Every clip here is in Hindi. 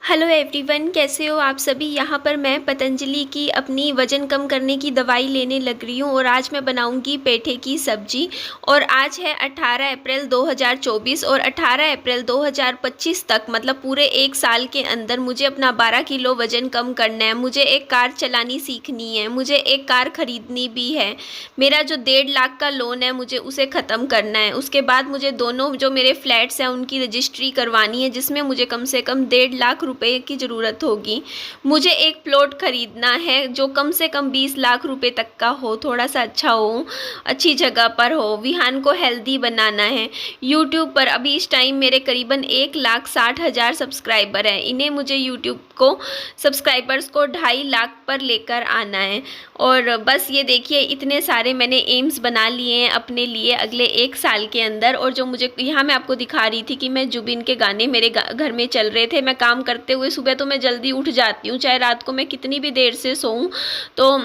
हेलो एवरीवन, कैसे हो आप सभी। यहाँ पर मैं पतंजलि की अपनी वज़न कम करने की दवाई लेने लग रही हूँ और आज मैं बनाऊँगी पेठे की सब्ज़ी। और आज है 18 अप्रैल 2024 और 18 अप्रैल 2025 तक मतलब पूरे एक साल के अंदर मुझे अपना 12 किलो वज़न कम करना है। मुझे एक कार चलानी सीखनी है, मुझे एक कार ख़रीदनी भी है। मेरा जो 1.5 लाख का लोन है मुझे उसे ख़त्म करना है। उसके बाद मुझे दोनों जो मेरे फ्लैट्स हैं उनकी रजिस्ट्री करवानी है, जिसमें मुझे कम से कम 1.5 लाख रुपए की ज़रूरत होगी। मुझे एक प्लॉट ख़रीदना है जो कम से कम 20 लाख रुपए तक का हो, थोड़ा सा अच्छा हो, अच्छी जगह पर हो। विहान को हेल्दी बनाना है। यूट्यूब पर अभी इस टाइम मेरे करीबन 1,60,000 सब्सक्राइबर हैं। इन्हें मुझे यूट्यूब को सब्सक्राइबर्स को 2.5 लाख पर लेकर आना है। और बस ये देखिए, इतने सारे मैंने एम्स बना लिए हैं अपने लिए अगले एक साल के अंदर। और जो मुझे यहाँ मैं आपको दिखा रही थी कि मैं जुबिन के गाने मेरे घर में चल रहे थे। मैं काम करते हुए सुबह तो मैं जल्दी उठ जाती हूँ, चाहे रात को मैं कितनी भी देर से सोऊं। तो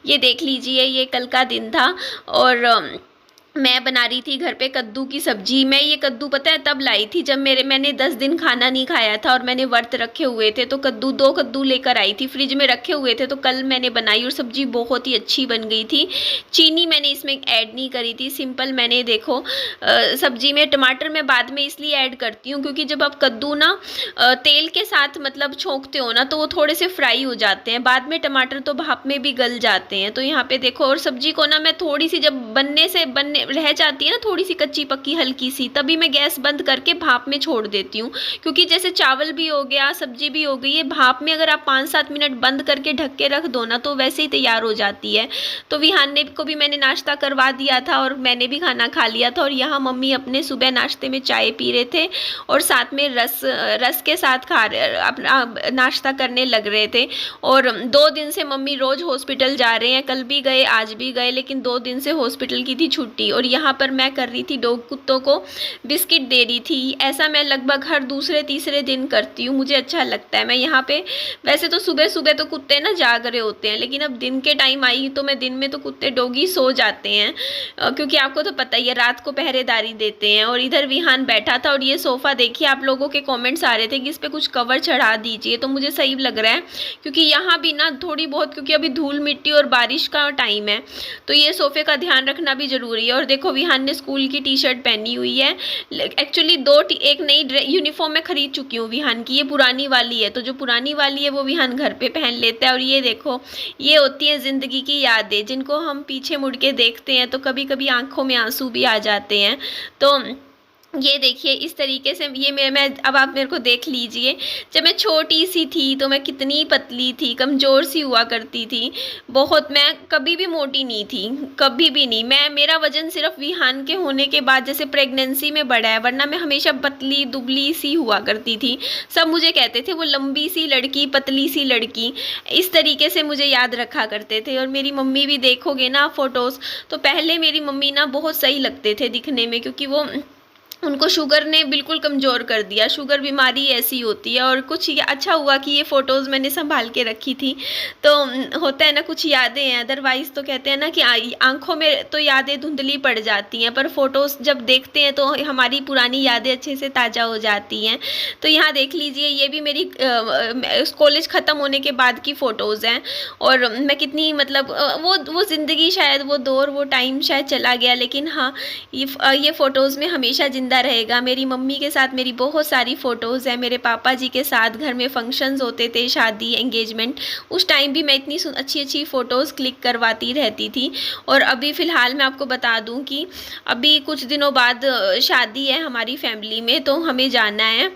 ये देख लीजिए, ये कल का दिन था और मैं बना रही थी घर पे कद्दू की सब्जी। मैं ये कद्दू पता है तब लाई थी जब मैंने 10 दिन खाना नहीं खाया था और मैंने व्रत रखे हुए थे। तो कद्दू 2 कद्दू लेकर आई थी, फ्रिज में रखे हुए थे, तो कल मैंने बनाई और सब्जी बहुत ही अच्छी बन गई थी। चीनी मैंने इसमें ऐड नहीं करी थी, सिंपल मैंने देखो सब्जी में टमाटर मैं बाद में इसलिए ऐड करती हूँ क्योंकि जब आप कद्दू ना तेल के साथ मतलब छोंकते हो ना तो वो थोड़े से फ्राई हो जाते हैं, बाद में टमाटर तो भाप में भी गल जाते हैं। तो यहाँ पे देखो, और सब्जी को ना मैं थोड़ी सी जब बनने रह जाती है ना थोड़ी सी कच्ची पक्की हल्की सी, तभी मैं गैस बंद करके भाप में छोड़ देती हूँ। क्योंकि जैसे चावल भी हो गया, सब्जी भी हो गई है, भाप में अगर आप 5-7 मिनट बंद करके ढक के रख दो ना तो वैसे ही तैयार हो जाती है। तो विहान ने को भी मैंने नाश्ता करवा दिया था और मैंने भी खाना खा लिया था। और यहाँ मम्मी अपने सुबह नाश्ते में चाय पी रहे थे और साथ में रस के साथ अपना नाश्ता करने लग रहे थे। और 2 दिन से मम्मी रोज हॉस्पिटल जा रहे हैं, कल भी गए आज भी गए, लेकिन 2 दिन से हॉस्पिटल की थी छुट्टी। और यहाँ पर मैं कर रही थी डॉग कुत्तों को बिस्किट दे रही थी। ऐसा मैं लगभग हर दूसरे तीसरे दिन करती हूँ, मुझे अच्छा लगता है। मैं यहाँ पे वैसे तो सुबह सुबह तो कुत्ते ना जाग रहे होते हैं, लेकिन अब दिन के टाइम आई तो मैं दिन में तो कुत्ते डॉगी सो जाते हैं क्योंकि आपको तो पता ही है रात को पहरेदारी देते हैं। और इधर विहान बैठा था और ये सोफ़ा देखिए, आप लोगों के कमेंट्स आ रहे थे कि इस पर कुछ कवर चढ़ा दीजिए, तो मुझे सही लग रहा है क्योंकि यहाँ भी ना थोड़ी बहुत, क्योंकि अभी धूल मिट्टी और बारिश का टाइम है तो ये सोफ़े का ध्यान रखना भी ज़रूरी है। और देखो विहान ने स्कूल की टी शर्ट पहनी हुई है। एक्चुअली एक नई यूनिफॉर्म मैं खरीद चुकी हूँ विहान की, ये पुरानी वाली है, तो जो पुरानी वाली है वो विहान घर पे पहन लेता है। और ये देखो, ये होती है ज़िंदगी की यादें जिनको हम पीछे मुड़ के देखते हैं तो कभी कभी आंखों में आंसू भी आ जाते हैं। तो ये देखिए, इस तरीके से ये मैं अब आप मेरे को देख लीजिए, जब मैं छोटी सी थी तो मैं कितनी पतली थी, कमज़ोर सी हुआ करती थी बहुत। मैं कभी भी मोटी नहीं थी, कभी भी नहीं। मेरा वज़न सिर्फ विहान के होने के बाद जैसे प्रेगनेंसी में बढ़ा है, वरना मैं हमेशा पतली दुबली सी हुआ करती थी। सब मुझे कहते थे वो लंबी सी लड़की, पतली सी लड़की, इस तरीके से मुझे याद रखा करते थे। और मेरी मम्मी भी देखोगे ना फ़ोटोज़, तो पहले मेरी मम्मी ना बहुत सही लगते थे दिखने में, क्योंकि वो उनको शुगर ने बिल्कुल कमज़ोर कर दिया। शुगर बीमारी ऐसी होती है। और कुछ अच्छा हुआ कि ये फ़ोटोज़ मैंने संभाल के रखी थी, तो होता है ना कुछ यादें हैं। अदरवाइज़ तो कहते हैं ना कि आंखों में तो यादें धुंधली पड़ जाती हैं, पर फ़ोटोज़ जब देखते हैं तो हमारी पुरानी यादें अच्छे से ताज़ा हो जाती हैं। तो यहाँ देख लीजिए, ये भी मेरी कॉलेज ख़त्म होने के बाद की फ़ोटोज़ हैं। और मैं कितनी मतलब वो ज़िंदगी शायद वो दौर वो टाइम शायद चला गया, लेकिन हाँ ये फ़ोटोज़ में हमेशा रहेगा। मेरी मम्मी के साथ मेरी बहुत सारी फ़ोटोज़ हैं, मेरे पापा जी के साथ घर में फंक्शंस होते थे, शादी, एंगेजमेंट, उस टाइम भी मैं इतनी अच्छी अच्छी फ़ोटोज़ क्लिक करवाती रहती थी। और अभी फ़िलहाल मैं आपको बता दूं कि अभी कुछ दिनों बाद शादी है हमारी फैमिली में, तो हमें जाना है,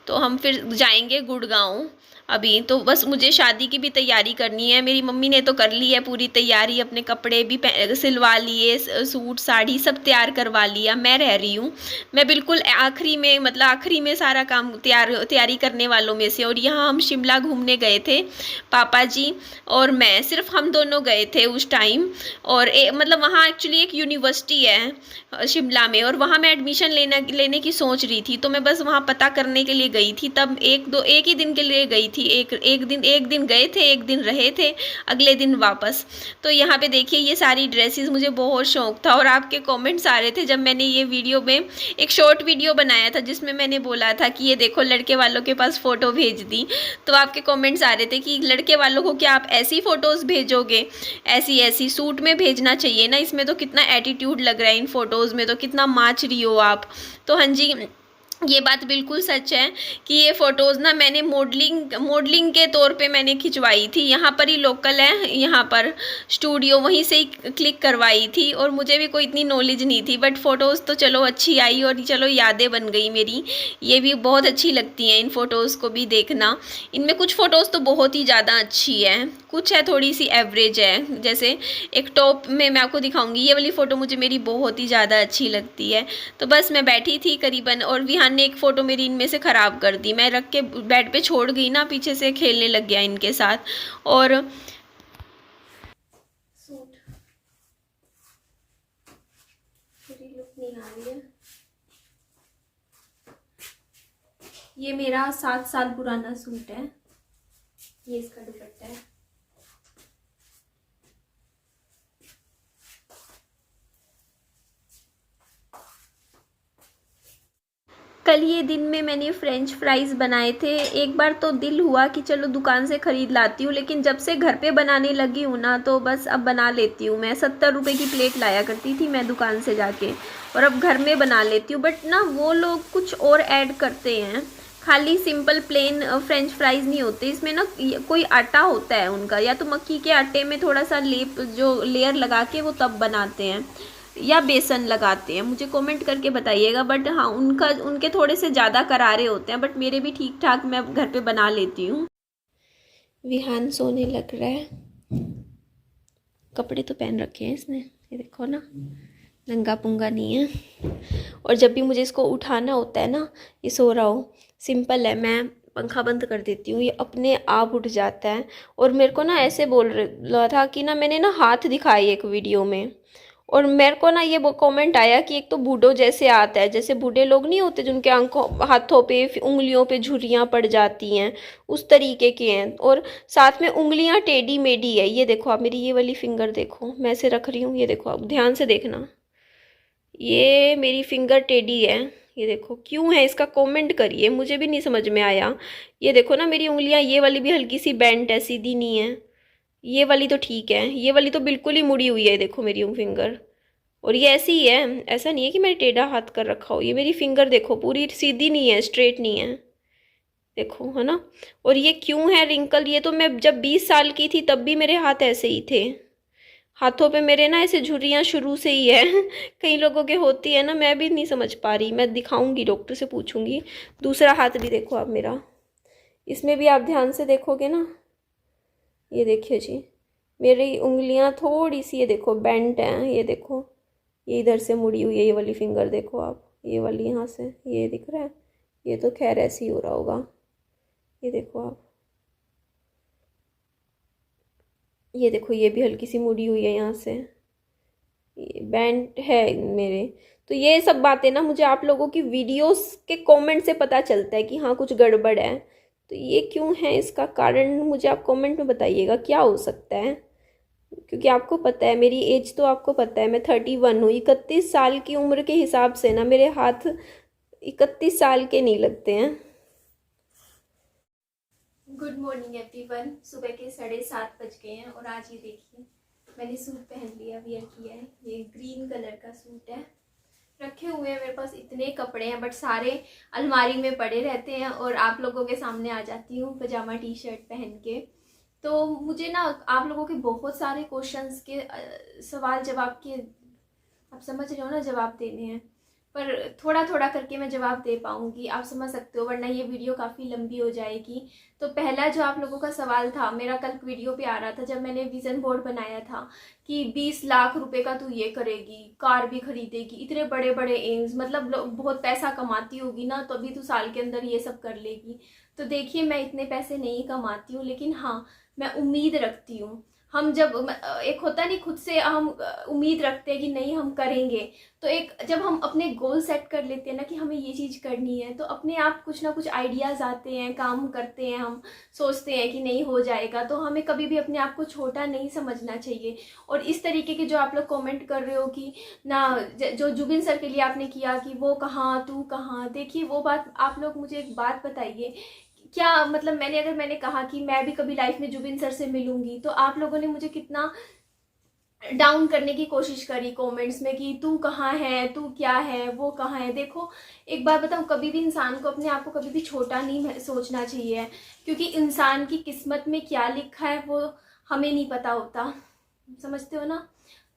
तो हम फिर जाएंगे गुड़गांव। अभी तो बस मुझे शादी की भी तैयारी करनी है। मेरी मम्मी ने तो कर ली है पूरी तैयारी, अपने कपड़े भी सिलवा लिए, सूट साड़ी सब तैयार करवा लिया। मैं रह रही हूँ, मैं बिल्कुल आखिरी में, मतलब आखिरी में सारा काम तैयारी करने वालों में से। और यहाँ हम शिमला घूमने गए थे, पापा जी और मैं, सिर्फ हम दोनों गए थे उस टाइम। और मतलब वहाँ एक्चुअली एक यूनिवर्सिटी है शिमला में, और वहाँ मैं एडमिशन लेने की सोच रही थी, तो मैं बस वहाँ पता करने के लिए गई थी। तब एक ही दिन के लिए गई थी। एक दिन गए थे, एक दिन रहे थे, अगले दिन वापस। तो यहाँ पे देखिए ये सारी ड्रेसेस, मुझे बहुत शौक था और आपके कमेंट्स आ रहे थे जब मैंने ये वीडियो में एक शॉर्ट वीडियो बनाया था जिसमें मैंने बोला था कि ये देखो लड़के वालों के पास फ़ोटो भेज दी। तो आपके कमेंट्स आ रहे थे कि लड़के वालों को क्या आप ऐसी फ़ोटोज़ भेजोगे, ऐसी ऐसी सूट में भेजना चाहिए ना, इसमें तो कितना एटीट्यूड लग रहा है, इन फ़ोटोज़ में तो कितना माच रही हो आप। तो हाँ जी, ये बात बिल्कुल सच है कि ये फ़ोटोज़ ना मैंने मॉडलिंग के तौर पे मैंने खिंचवाई थी। यहाँ पर ही लोकल है, यहाँ पर स्टूडियो, वहीं से ही क्लिक करवाई थी और मुझे भी कोई इतनी नॉलेज नहीं थी, बट फ़ोटोज़ तो चलो अच्छी आई और चलो यादें बन गई मेरी। ये भी बहुत अच्छी लगती हैं इन फ़ोटोज़ को भी देखना। इनमें कुछ फ़ोटोज़ तो बहुत ही ज़्यादा अच्छी है, कुछ है थोड़ी सी एवरेज है। जैसे एक टॉप में मैं आपको दिखाऊंगी, ये वाली फ़ोटो मुझे मेरी बहुत ही ज़्यादा अच्छी लगती है। तो बस मैं बैठी थी करीबन और विहान ने एक फ़ोटो मेरी इनमें से ख़राब कर दी। मैं रख के बेड पे छोड़ गई ना, पीछे से खेलने लग गया इनके साथ। और सूट मेरी लुक नहीं आ रही है। ये मेरा 7 साल पुराना सूट है, ये इसका दुपट्टा है। कल ये दिन में मैंने फ्रेंच फ्राइज़ बनाए थे। एक बार तो दिल हुआ कि चलो दुकान से ख़रीद लाती हूँ, लेकिन जब से घर पे बनाने लगी हूँ ना तो बस अब बना लेती हूँ। मैं 70 रुपये की प्लेट लाया करती थी मैं दुकान से जाके, और अब घर में बना लेती हूँ। बट ना वो लोग कुछ और ऐड करते हैं, खाली सिंपल प्लेन फ्रेंच फ्राइज़ नहीं होते इसमें ना, कोई आटा होता है उनका, या तो मक्की के आटे में थोड़ा सा जो लेयर लगा के वो तब बनाते हैं, या बेसन लगाते हैं। मुझे कमेंट करके बताइएगा। बट हाँ, उनके थोड़े से ज़्यादा करारे होते हैं, बट मेरे भी ठीक ठाक मैं घर पे बना लेती हूँ। विहान सोने लग रहा है, कपड़े तो पहन रखे हैं इसने, ये देखो ना, नंगा पुंगा नहीं है। और जब भी मुझे इसको उठाना होता है ना, ये सो रहा हो, सिंपल है, मैं पंखा बंद कर देती हूँ, ये अपने आप उठ जाता है। और मेरे को ना ऐसे बोल रहा था कि ना, मैंने ना हाथ दिखाई एक वीडियो में, और मेरे को ना ये वो कमेंट आया कि एक तो बूढ़ों जैसे आता है, जैसे बूढ़े लोग नहीं होते जिनके आंखों हाथों पे उंगलियों पे झुर्रियाँ पड़ जाती हैं, उस तरीके के हैं, और साथ में उंगलियां टेढ़ी मेढ़ी है। ये देखो आप, मेरी ये वाली फिंगर देखो, मैं ऐसे रख रही हूँ, ये देखो आप ध्यान से देखना, ये मेरी फिंगर टेढ़ी है। ये देखो क्यों है, इसका कमेंट करिए, मुझे भी नहीं समझ में आया। ये देखो ना मेरी उंगलियां, ये वाली भी हल्की सी बेंट है, सीधी नहीं है। ये वाली तो ठीक है, ये वाली तो बिल्कुल ही मुड़ी हुई है, देखो मेरी फिंगर। और ये ऐसी ही है, ऐसा नहीं है कि मैंने टेढ़ा हाथ कर रखा हो। ये मेरी फिंगर देखो पूरी सीधी नहीं है, स्ट्रेट नहीं है, देखो है ना। और ये क्यों है रिंकल, ये तो मैं जब 20 साल की थी तब भी मेरे हाथ ऐसे ही थे। हाथों पे मेरे ना ऐसे झुर्रियाँ शुरू से ही है कई लोगों के होती है ना, मैं भी नहीं समझ पा रही, मैं दिखाऊंगी, डॉक्टर से पूछूंगी। दूसरा हाथ भी देखो आप मेरा, इसमें भी आप ध्यान से देखोगे ना, ये देखिए जी, मेरी उंगलियां थोड़ी सी ये देखो बेंट हैं, ये देखो, ये इधर से मुड़ी हुई है, ये वाली फिंगर देखो आप, ये वाली यहाँ से, ये दिख रहा है, ये तो खैर ऐसे ही हो रहा होगा। ये देखो आप, ये देखो, ये भी हल्की सी मुड़ी हुई है यहाँ से, ये बैंड है मेरे। तो ये सब बातें ना मुझे आप लोगों की वीडियोस के कमेंट से पता चलता है कि हाँ कुछ गड़बड़ है। तो ये क्यों है, इसका कारण मुझे आप कमेंट में बताइएगा, क्या हो सकता है। क्योंकि आपको पता है मेरी एज, तो आपको पता है मैं 31 हूँ। 31 साल की उम्र के हिसाब से ना मेरे हाथ 31 साल के नहीं लगते हैं। गुड मॉर्निंग एवरीवन, सुबह के 7:30 बज गए हैं और आज ये देखिए मैंने सूट पहन लिया, वियर किया है। ये ग्रीन कलर का सूट है। रखे हुए हैं मेरे पास इतने कपड़े हैं, बट सारे अलमारी में पड़े रहते हैं और आप लोगों के सामने आ जाती हूँ पजामा टी शर्ट पहन के। तो मुझे ना आप लोगों के बहुत सारे क्वेश्चंस के सवाल जवाब के, आप समझ रहे हो ना, जवाब देने हैं, पर थोड़ा थोड़ा करके मैं जवाब दे पाऊँगी, आप समझ सकते हो, वरना ये वीडियो काफ़ी लंबी हो जाएगी। तो पहला जो आप लोगों का सवाल था, मेरा कल वीडियो पे आ रहा था जब मैंने विज़न बोर्ड बनाया था कि 20 लाख रुपए का तू ये करेगी, कार भी खरीदेगी, इतने बड़े बड़े एम्स, मतलब बहुत पैसा कमाती होगी ना, तो अभी तू साल के अंदर ये सब कर लेगी। तो देखिए मैं इतने पैसे नहीं कमाती हूँ, लेकिन हाँ मैं उम्मीद रखती हूँ। हम जब एक होता नहीं, खुद से हम उम्मीद रखते हैं कि नहीं हम करेंगे, तो एक जब हम अपने गोल सेट कर लेते हैं ना कि हमें ये चीज़ करनी है, तो अपने आप कुछ ना कुछ आइडियाज़ आते हैं, काम करते हैं, हम सोचते हैं कि नहीं हो जाएगा। तो हमें कभी भी अपने आप को छोटा नहीं समझना चाहिए। और इस तरीके के जो आप लोग कमेंट कर रहे हो कि ना, जो जुबिन सर के लिए आपने किया कि वो कहाँ तू कहाँ, देखिए वो बात, आप लोग मुझे एक बात बताइए, क्या मतलब मैंने कहा कि मैं भी कभी लाइफ में जुबिन सर से मिलूंगी, तो आप लोगों ने मुझे कितना डाउन करने की कोशिश करी कमेंट्स में कि तू कहाँ है, तू क्या है, वो कहाँ है। देखो एक बात बताऊँ, कभी भी इंसान को अपने आप को कभी भी छोटा नहीं सोचना चाहिए, क्योंकि इंसान की किस्मत में क्या लिखा है वो हमें नहीं पता होता, समझते हो ना।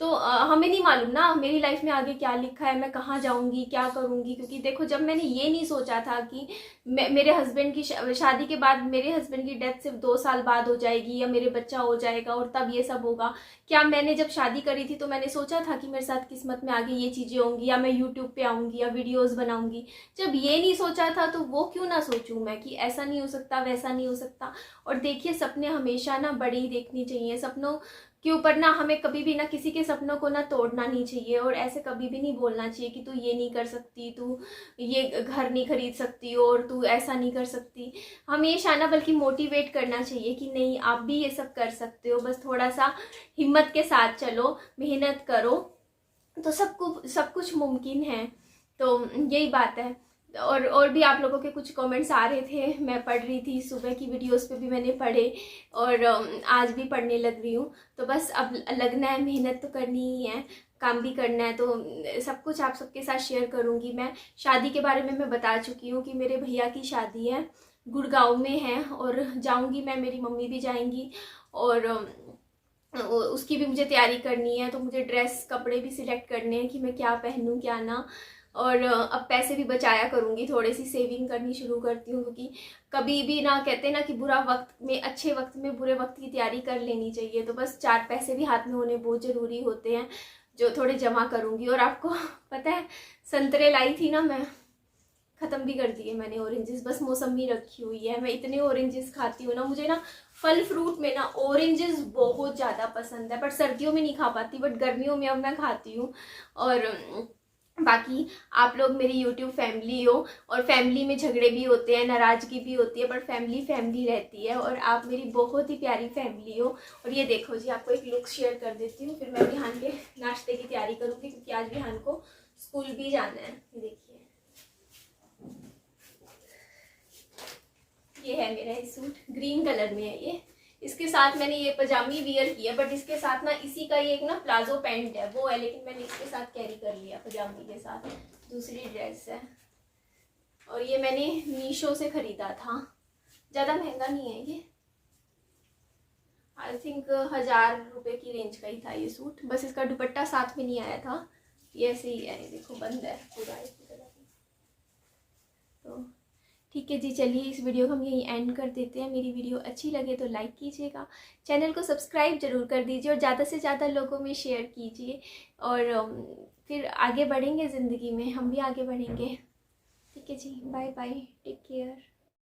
तो हमें नहीं मालूम ना मेरी लाइफ में आगे क्या लिखा है, मैं कहाँ जाऊंगी, क्या करूंगी। क्योंकि देखो जब मैंने ये नहीं सोचा था कि मेरे हस्बैंड की शादी के बाद मेरे हस्बैंड की डेथ सिर्फ 2 साल बाद हो जाएगी या मेरे बच्चा हो जाएगा और तब ये सब होगा। क्या मैंने जब शादी करी थी तो मैंने सोचा था कि मेरे साथ किस्मत में आगे ये चीज़ें होंगी, या मैं यूट्यूब पे आऊँगी या वीडियोज़ बनाऊँगी। जब ये नहीं सोचा था तो वो क्यों ना सोचूँ मैं कि ऐसा नहीं हो सकता, वैसा नहीं हो सकता। और देखिए सपने हमेशा ना बड़े ही देखनी चाहिए, सपनों के ऊपर ना हमें कभी भी ना किसी के सपनों को ना तोड़ना नहीं चाहिए, और ऐसे कभी भी नहीं बोलना चाहिए कि तू ये नहीं कर सकती, तू ये घर नहीं खरीद सकती और तू ऐसा नहीं कर सकती। हमेशा ना बल्कि मोटिवेट करना चाहिए कि नहीं आप भी ये सब कर सकते हो, बस थोड़ा सा हिम्मत के साथ चलो, मेहनत करो, तो सब कुछ मुमकिन है। तो यही बात है। और भी आप लोगों के कुछ कमेंट्स आ रहे थे, मैं पढ़ रही थी, सुबह की वीडियोस पे भी मैंने पढ़े और आज भी पढ़ने लग रही हूँ। तो बस अब लगना है, मेहनत तो करनी ही है, काम भी करना है। तो सब कुछ आप सबके साथ शेयर करूँगी मैं। शादी के बारे में मैं बता चुकी हूँ कि मेरे भैया की शादी है, गुड़गांव में है, और जाऊँगी मैं, मेरी मम्मी भी जाएंगी, और उसकी भी मुझे तैयारी करनी है। तो मुझे ड्रेस कपड़े भी सिलेक्ट करने हैं कि मैं क्या पहनूं क्या ना। और अब पैसे भी बचाया करूँगी, थोड़ी सी सेविंग करनी शुरू करती हूँ, क्योंकि कभी भी ना कहते ना कि बुरा वक्त में, अच्छे वक्त में बुरे वक्त की तैयारी कर लेनी चाहिए। तो बस 4 पैसे भी हाथ में होने बहुत ज़रूरी होते हैं, जो थोड़े जमा करूँगी। और आपको पता है संतरे लाई थी ना, मैं ख़त्म भी कर दिए मैंने ऑरेंजेस, बस मौसमी रखी हुई है। मैं इतने ऑरेंजेस खाती हूँ ना, मुझे ना फल फ्रूट में ना ऑरेंजेस बहुत ज़्यादा पसंद है, पर सर्दियों में नहीं खा पाती, बट गर्मियों में अब मैं खाती हूँ। और बाकी आप लोग मेरी यूट्यूब फैमिली हो, और फैमिली में झगड़े भी होते हैं, नाराज़गी भी होती है, पर फैमिली फैमिली रहती है, और आप मेरी बहुत ही प्यारी फैमिली हो। और ये देखो जी, आपको एक लुक शेयर कर देती हूँ, फिर मैं विहान के नाश्ते की तैयारी करूँगी, क्योंकि आज विहान को स्कूल भी जाना है। ये देखिए, ये है मेरा ये सूट, ग्रीन कलर में है ये। इसके साथ मैंने ये पजामी वियर किया, बट इसके साथ ना इसी का ये एक ना प्लाजो पैंट है वो है, लेकिन मैंने इसके साथ कैरी कर लिया पजामी के साथ। दूसरी ड्रेस है, और ये मैंने मीशो से ख़रीदा था, ज़्यादा महंगा नहीं है ये, आई थिंक 1000 रुपये की रेंज का ही था ये सूट। बस इसका दुपट्टा साथ में नहीं आया था, ये ऐसे ही है, देखो बंद है पूरा इसी तरह। तो ठीक है जी, चलिए इस वीडियो को हम यहीं एंड कर देते हैं। मेरी वीडियो अच्छी लगे तो लाइक कीजिएगा, चैनल को सब्सक्राइब जरूर कर दीजिए, और ज़्यादा से ज़्यादा लोगों में शेयर कीजिए। और फिर आगे बढ़ेंगे ज़िंदगी में, हम भी आगे बढ़ेंगे। ठीक है जी, बाय बाय, टेक केयर।